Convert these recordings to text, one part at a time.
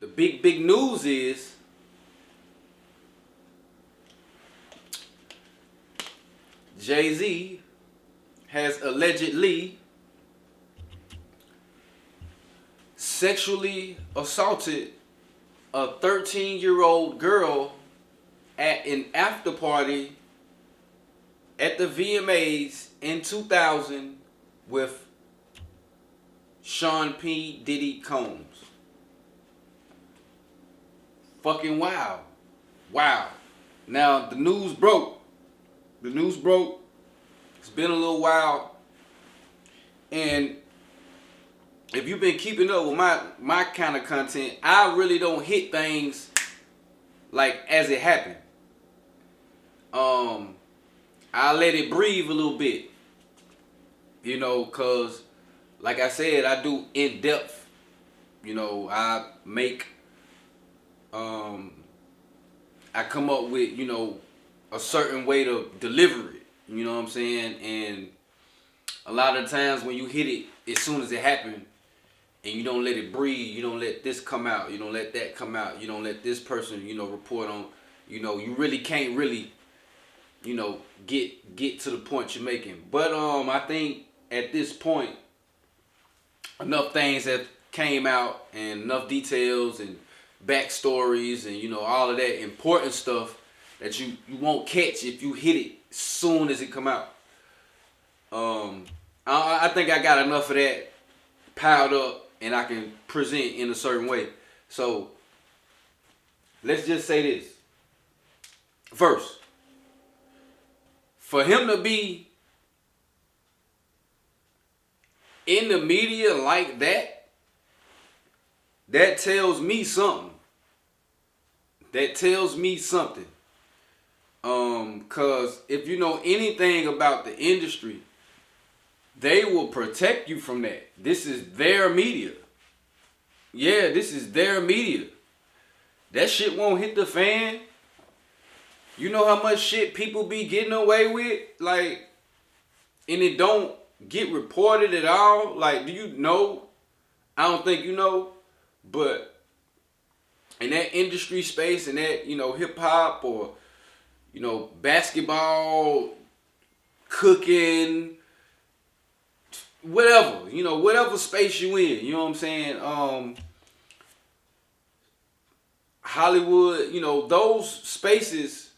the big news is Jay-Z has allegedly sexually assaulted a 13-year-old girl at an after party at the VMAs in 2000 with Sean P. Diddy Combs. Fucking wow. Wow. Now, the news broke. It's been a little while. And if you've been keeping up with my kind of content, I really don't hit things like as it happened. I let it breathe a little bit. You know, cause like I said, I do in depth. You know, I make I come up with, you know, a certain way to deliver it. You know what I'm saying? And a lot of times when you hit it as soon as it happened and you don't let it breathe, you don't let this come out, you don't let that come out, you don't let this person, you know, report on, you know, you really can't really, you know, get to the point you're making. But I think at this point enough things have came out and enough details and backstories and, you know, all of that important stuff that you won't catch if you hit it soon as it come out. I think I got enough of that piled up and I can present in a certain way. So let's just say this. First, for him to be in the media like that, that tells me something. That tells me something. Cause if you know anything about the industry, they will protect you from that. This is their media. Yeah, this is their media. That shit won't hit the fan. You know how much shit people be getting away with? Like, and it don't get reported at all? Like, do you know? I don't think you know. But in that industry space, in that, you know, hip hop or, you know, basketball, cooking, whatever, you know, whatever space you in, you know what I'm saying? Hollywood, you know, those spaces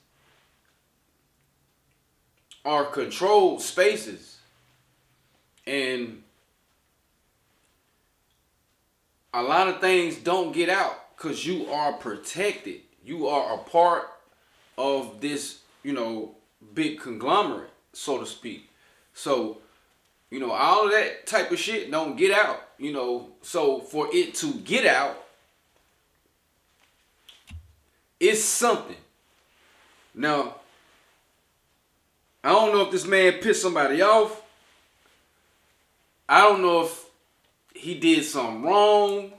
are controlled spaces. And a lot of things don't get out because you are protected. You are a part of this, you know, big conglomerate, so to speak. So, you know, all of that type of shit don't get out, you know. So for it to get out, it's something. Now, I don't know if this man pissed somebody off. I don't know if he did something wrong.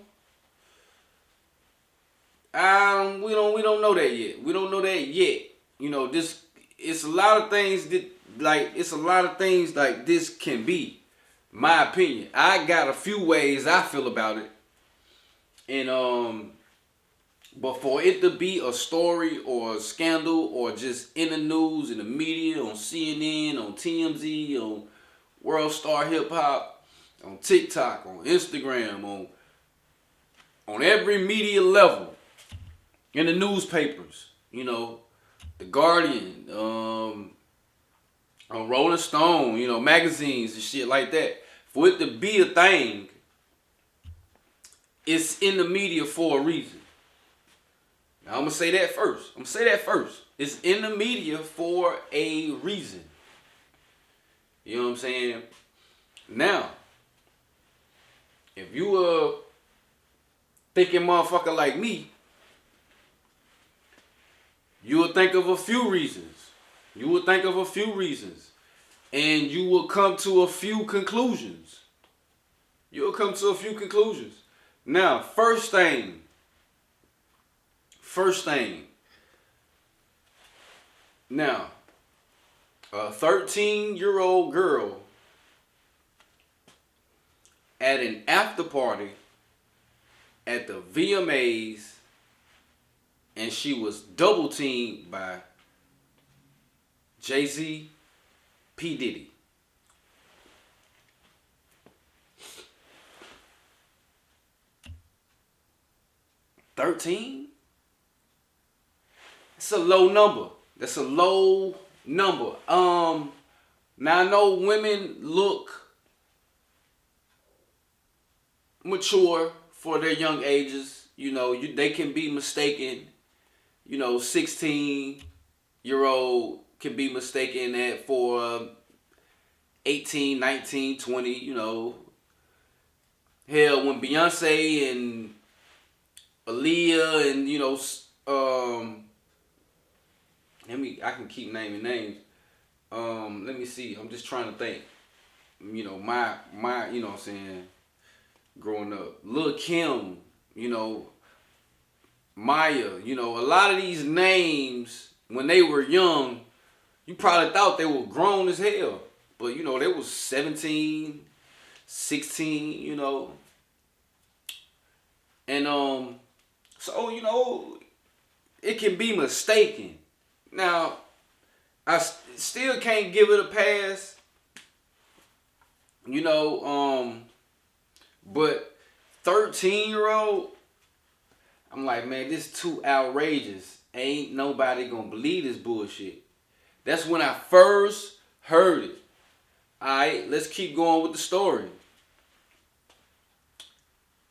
We don't know that yet. We don't know that yet. You know, it's a lot of things like this can be. My opinion. I got a few ways I feel about it. And but for it to be a story or a scandal or just in the news, in the media, on CNN, on TMZ, on World Star Hip Hop, on TikTok, on Instagram, on every media level, in the newspapers, you know, The Guardian, on Rolling Stone, you know, magazines and shit like that. For it to be a thing, it's in the media for a reason. Now, I'm going to say that first. It's in the media for a reason. You know what I'm saying? Now, if you a thinking motherfucker like me, you will think of a few reasons. And you will come to a few conclusions. Now, first thing. Now, a 13-year-old girl at an after party at the VMAs, and she was double teamed by Jay-Z, P. Diddy. $13? It's a low number. That's a low number. Now I know women look mature for their young ages. You know, they can be mistaken. You know, 16-year-old can be mistaken for 18, 19, 20, you know. Hell, when Beyonce and Aaliyah and, you know, I can keep naming names. Let me see. I'm just trying to think. You know, my, you know what I'm saying, growing up. Lil' Kim, you know, Maya, you know, a lot of these names, when they were young, you probably thought they were grown as hell. But, you know, they was 17, 16, you know. And, so, you know, it can be mistaken. Now, I still can't give it a pass. You know, but 13-year-old, I'm like, man, this is too outrageous. Ain't nobody gonna believe this bullshit. That's when I first heard it. Alright, let's keep going with the story.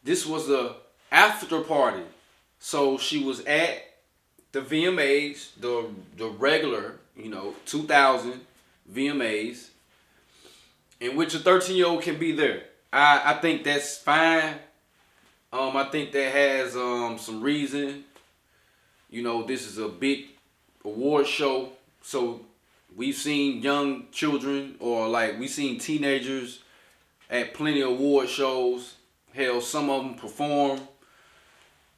This was a after party. So she was at the VMAs, the regular, you know, 2000 VMAs, in which a 13-year-old can be there. I think that's fine. I think that has some reason. You know, this is a big award show, so we've seen young children, or like we've seen teenagers at plenty of award shows. Hell, some of them perform,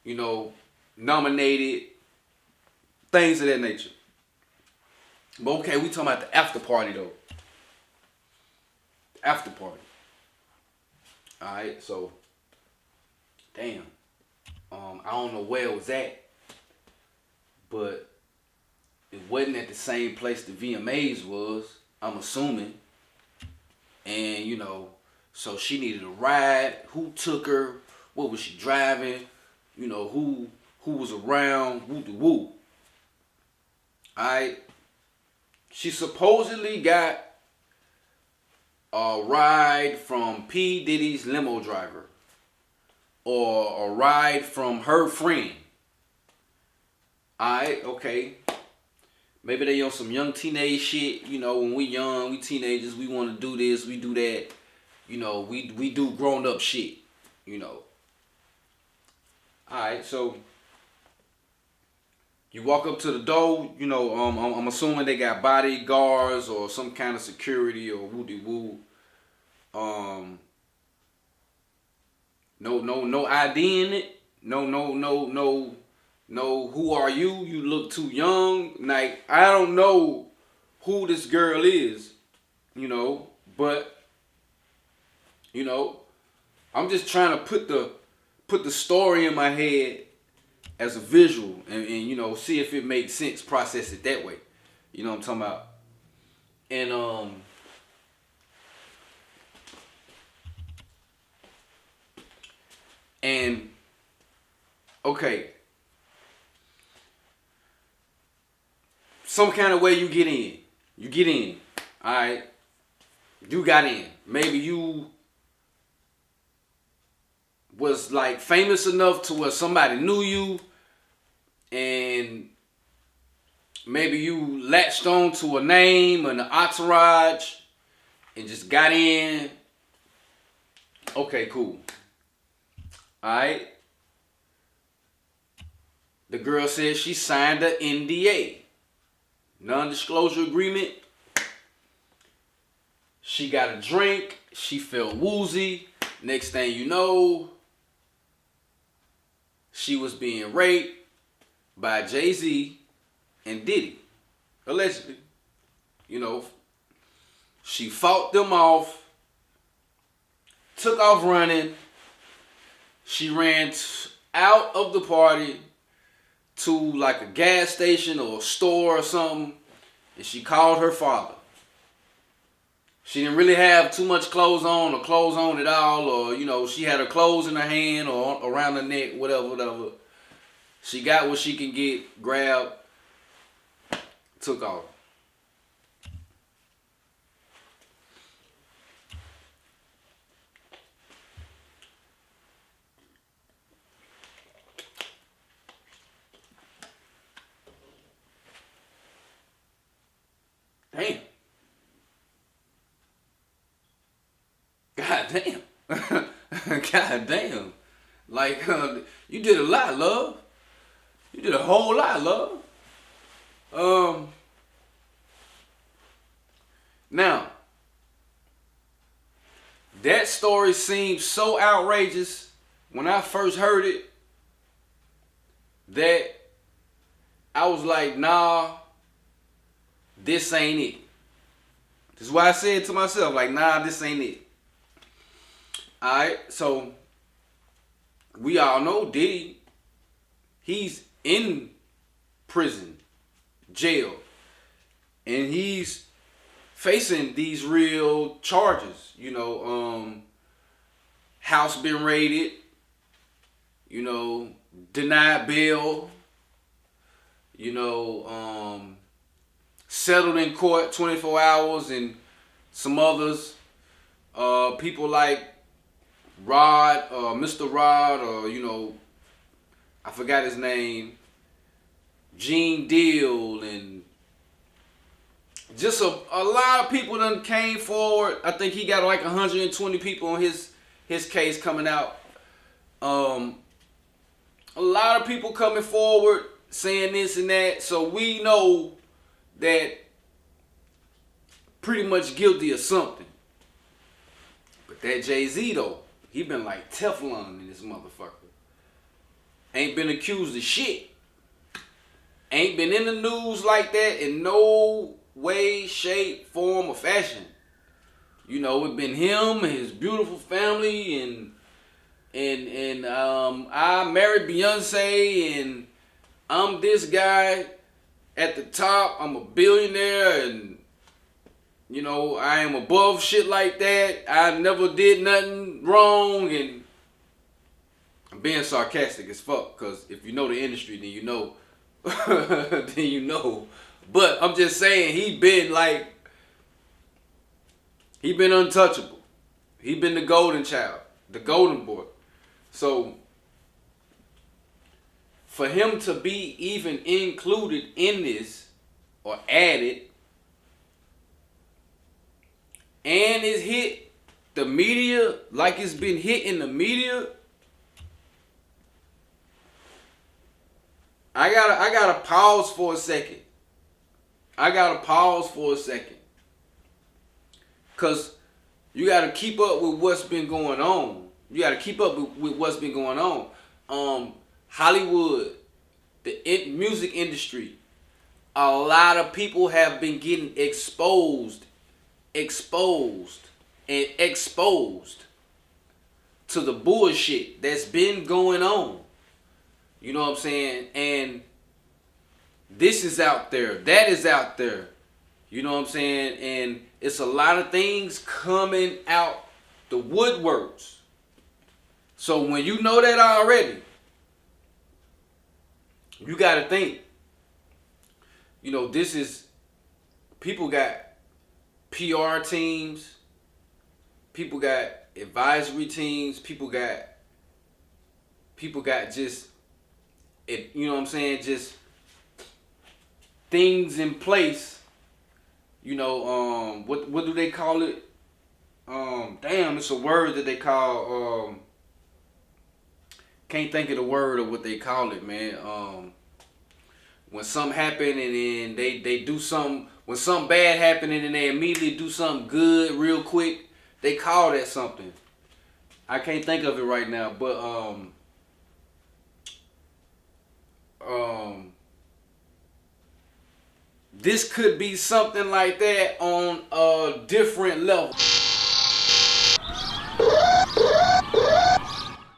you know, nominated, things of that nature. But okay, we talking about the after party though. The after party. Alright, so damn. I don't know where it was at, but it wasn't at the same place the VMAs was, I'm assuming. And you know, so she needed a ride. Who took her? What was she driving? You know, who was around? Woo. Alright. She supposedly got a ride from P. Diddy's limo driver, or a ride from her friend. Alright, okay. Maybe they on some young teenage shit. You know, when we young, we teenagers, we want to do this, we do that. You know, we do grown up shit. You know. Alright, so you walk up to the door, you know, I'm assuming they got bodyguards or some kind of security or woo-de-woo. No ID in it. No, who are you? You look too young. Like, I don't know who this girl is, you know, but, you know, I'm just trying to put the story in my head as a visual and you know, see if it makes sense, process it that way. You know what I'm talking about? And okay, some kind of way you get in. Alright, you got in. Maybe you was like famous enough to where somebody knew you, and maybe you latched on to a name and an entourage and just got in. Okay, cool. Alright. The girl said she signed an NDA, non-disclosure agreement. She got a drink. She felt woozy. Next thing you know, she was being raped by Jay-Z and Diddy, allegedly. You know, she fought them off, took off running, She ran out of the party to like a gas station or a store or something, and she called her father. She didn't really have too much clothes on or clothes on at all, or she had her clothes in her hand or around her neck, whatever. She got what she can get, grabbed, took off. Damn. God damn. God damn. Like, you did a lot, love. You did a whole lot, love. Now, that story seemed so outrageous when I first heard it that I was like, nah, this ain't it. This is why I said to myself, like, nah, this ain't it. Alright, so we all know Diddy, he's in prison, jail, and he's facing these real charges. House been raided, denied bail, settled in court 24 hours, and some others, people like Rod, Mr. Rod, or I forgot his name, Gene Deal, and just a lot of people done came forward. I think he got like 120 people on his case coming out. A lot of people coming forward saying this and that, so we know that pretty much guilty of something. But that Jay-Z though, he been like Teflon in this motherfucker. Ain't been accused of shit. Ain't been in the news like that in no way, shape, form, or fashion. It been him and his beautiful family, and I married Beyonce, and I'm this guy at the top. I'm a billionaire, and I am above shit like that. I never did nothing wrong, and I'm being sarcastic as fuck, because if you know the industry, then you know. then you know. But I'm just saying, he been untouchable. He been the golden child, the golden boy. So for him to be even included in this or added, and it's hit the media like it's been hit in the media, I gotta pause for a second. Cause you gotta keep up with what's been going on. Hollywood, the music industry, a lot of people have been getting exposed to the bullshit that's been going on. You know what I'm saying? And this is out there. That is out there. You know what I'm saying? And it's a lot of things coming out the woodworks. So when you know that already, you got to think. This is, people got PR teams. People got advisory teams. People got just, just things in place. What do they call it? It's a word that they call, can't think of the word of what they call it, man. When something happened and then they do something, when something bad happened and then they immediately do something good real quick, they call that something. I can't think of it right now, but this could be something like that on a different level.